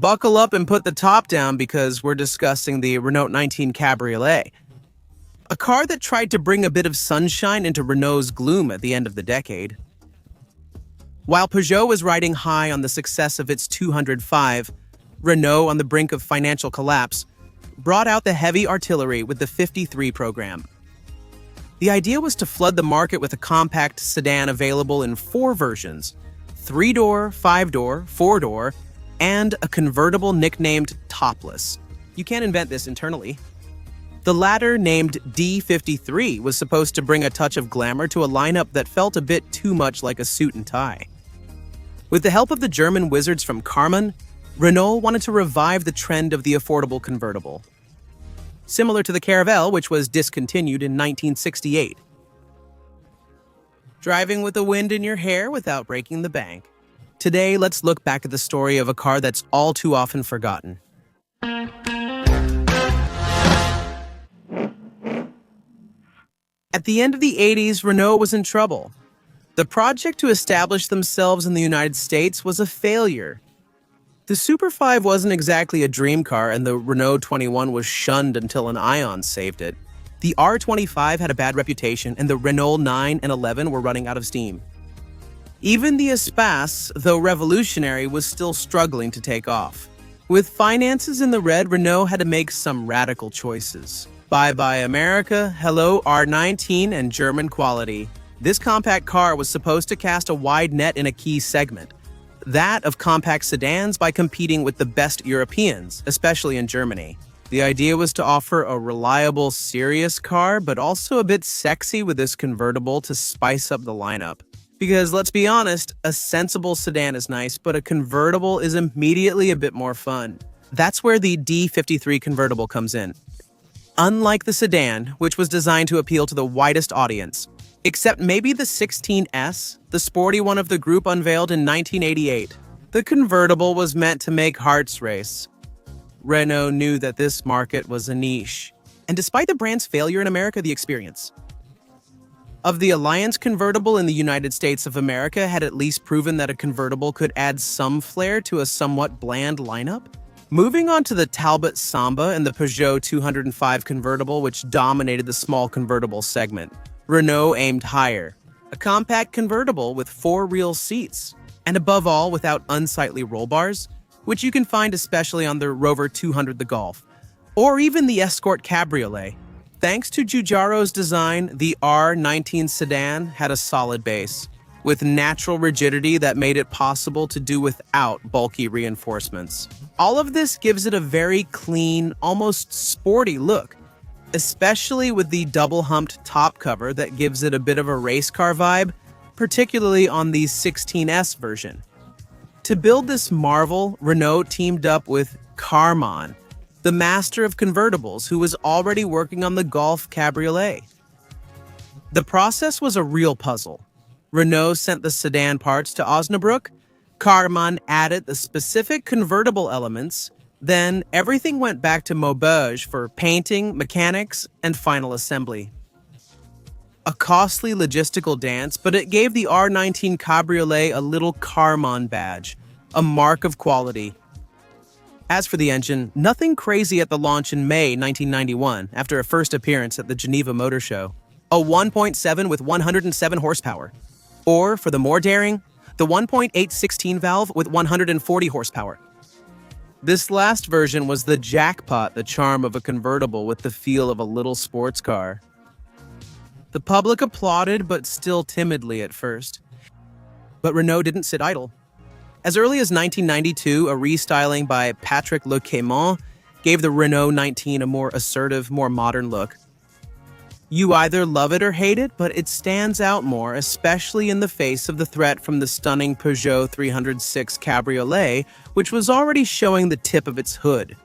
Buckle up and put the top down because we're discussing the Renault 19 Cabriolet, a car that tried to bring a bit of sunshine into Renault's gloom at the end of the decade. While Peugeot was riding high on the success of its 205, Renault, on the brink of financial collapse, brought out the heavy artillery with the 53 program. The idea was to flood the market with a compact sedan available in 4 versions: 3-door, 5-door, 4-door, and a convertible nicknamed Topless. You can't invent this internally. The latter, named D53, was supposed to bring a touch of glamour to a lineup that felt a bit too much like a suit and tie. With the help of the German wizards from Karmann, Renault wanted to revive the trend of the affordable convertible. Similar to the Caravelle, which was discontinued in 1968. Driving with the wind in your hair without breaking the bank. Today, let's look back at the story of a car that's all too often forgotten. At the end of the 80s, Renault was in trouble. The project to establish themselves in the United States was a failure. The Super 5 wasn't exactly a dream car, and the Renault 21 was shunned until an Ion saved it. The R25 had a bad reputation, and the Renault 9 and 11 were running out of steam. Even the Espace, though revolutionary, was still struggling to take off. With finances in the red, Renault had to make some radical choices. Bye-bye America, hello R19, and German quality. This compact car was supposed to cast a wide net in a key segment, that of compact sedans, by competing with the best Europeans, especially in Germany. The idea was to offer a reliable, serious car, but also a bit sexy with this convertible to spice up the lineup. Because let's be honest, a sensible sedan is nice, but a convertible is immediately a bit more fun. That's where the D53 convertible comes in. Unlike the sedan, which was designed to appeal to the widest audience, except maybe the 16S, the sporty one of the group unveiled in 1988, the convertible was meant to make hearts race. Renault knew that this market was a niche, and despite the brand's failure in America, the experience of the Alliance convertible in the United States of America had at least proven that a convertible could add some flair to a somewhat bland lineup. Moving on to the Talbot Samba and the Peugeot 205 convertible, which dominated the small convertible segment, Renault aimed higher. A compact convertible with 4 real seats, and above all without unsightly roll bars, which you can find especially on the Rover 200 the Golf, or even the Escort Cabriolet. Thanks to Giugiaro's design, the R19 sedan had a solid base, with natural rigidity that made it possible to do without bulky reinforcements. All of this gives it a very clean, almost sporty look, especially with the double-humped top cover that gives it a bit of a race car vibe, particularly on the 16S version. To build this marvel, Renault teamed up with Karmann, the master of convertibles, who was already working on the Golf Cabriolet. The process was a real puzzle. Renault sent the sedan parts to Osnabrück, Karmann added the specific convertible elements, then everything went back to Maubeuge for painting, mechanics, and final assembly. A costly logistical dance, but it gave the R19 Cabriolet a little Karmann badge, a mark of quality. As for the engine, nothing crazy at the launch in May 1991, after a first appearance at the Geneva Motor Show. A 1.7 with 107 horsepower. Or, for the more daring, the 1.8 16 valve with 140 horsepower. This last version was the jackpot, the charm of a convertible with the feel of a little sports car. The public applauded, but still timidly at first. But Renault didn't sit idle. As early as 1992, a restyling by Patrick Lequaimont gave the Renault 19 a more assertive, more modern look. You either love it or hate it, but it stands out more, especially in the face of the threat from the stunning Peugeot 306 Cabriolet, which was already showing the tip of its hood.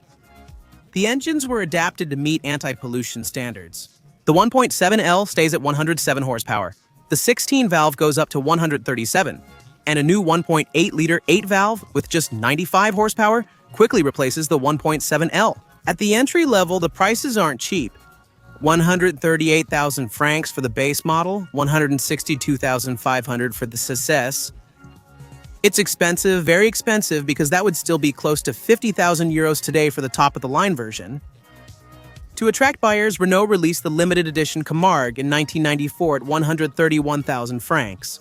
The engines were adapted to meet anti-pollution standards. The 1.7L stays at 107 horsepower. The 16 valve goes up to 137. And a new 1.8-liter 8-valve with just 95 horsepower quickly replaces the 1.7L. At the entry level, the prices aren't cheap. 138,000 francs for the base model, 162,500 for the Success. It's expensive, very expensive, because that would still be close to 50,000 euros today for the top-of-the-line version. To attract buyers, Renault released the limited edition Camargue in 1994 at 131,000 francs.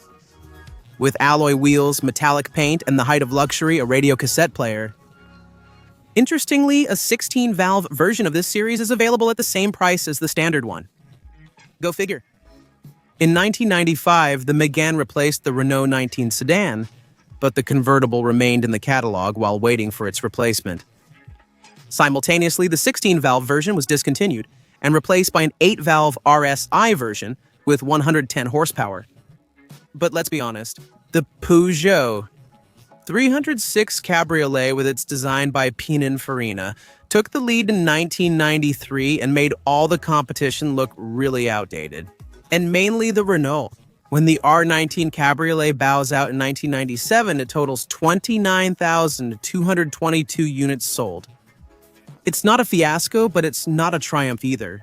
With alloy wheels, metallic paint, and the height of luxury, a radio cassette player. Interestingly, a 16-valve version of this series is available at the same price as the standard one. Go figure. In 1995, the Megane replaced the Renault 19 Sedan, but the Convertible remained in the catalog while waiting for its replacement. Simultaneously, the 16-valve version was discontinued and replaced by an 8-valve RSI version with 110 horsepower. But let's be honest, the Peugeot 306 Cabriolet, with its design by Pininfarina, took the lead in 1993 and made all the competition look really outdated. And mainly the Renault. When the R19 Cabriolet bows out in 1997, it totals 29,222 units sold. It's not a fiasco, but it's not a triumph either.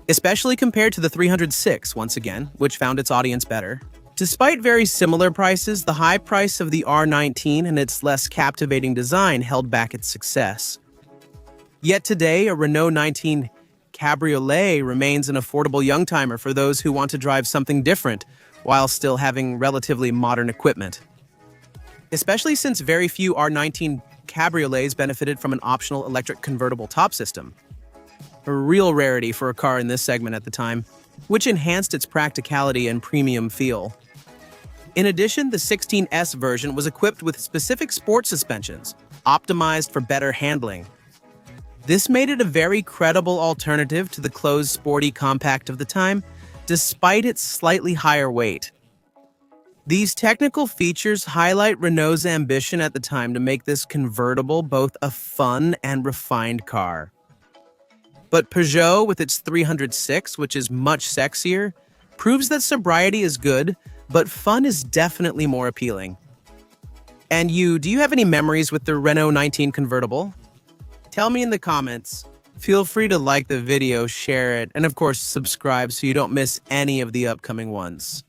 Especially compared to the 306, once again, which found its audience better. Despite very similar prices, the high price of the R19 and its less captivating design held back its success. Yet today, a Renault 19 Cabriolet remains an affordable youngtimer for those who want to drive something different while still having relatively modern equipment. Especially since very few R19 Cabriolets benefited from an optional electric convertible top system. A real rarity for a car in this segment at the time, which enhanced its practicality and premium feel. In addition, the 16S version was equipped with specific sport suspensions, optimized for better handling. This made it a very credible alternative to the closed sporty compact of the time, despite its slightly higher weight. These technical features highlight Renault's ambition at the time to make this convertible both a fun and refined car. But Peugeot, with its 306, which is much sexier, proves that sobriety is good, but fun is definitely more appealing. And do you have any memories with the Renault 19 convertible? Tell me in the comments. Feel free to like the video, share it, and of course subscribe so you don't miss any of the upcoming ones.